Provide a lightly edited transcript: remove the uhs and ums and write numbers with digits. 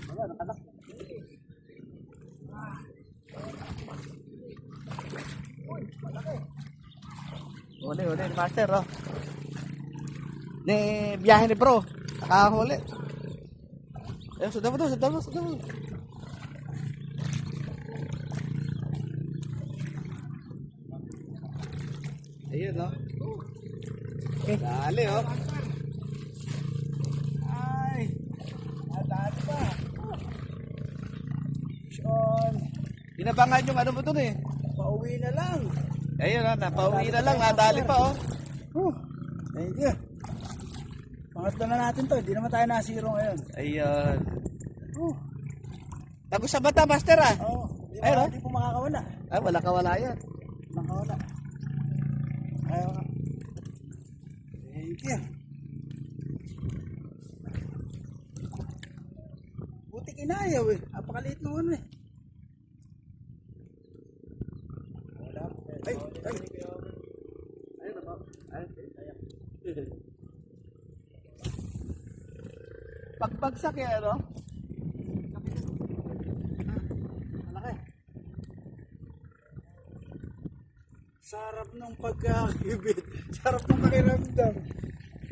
Wala, nakanak. Uy, malaki. Huli, master, oh. Ni biyahe ni bro. Nakahuli. Ayun, sudah mo. Ayun, no? Dali, oh. Ay, dali pa. Sean. Binabangan yung ano mo dun eh. Pauwi na lang. Ayun, oh, napauwi na lang. Nadali pa, oh. Thank you. Pangatlo na natin to. Hindi naman tayo nasiro ngayon. Ayun. Tago sa bata, master, ah. Oo. Ayun, oh. Hindi po makakawala. Ay, wala yan. Makakawala. Ayaw ka. Thank you. Buti kinayaw eh. Apakaliit nung ano eh. Wala. Ay. Ayun, ako. Pagbagsak yan, ano? Malaki. Sarap ng pagkakibit. Sarap ng pakiramdam.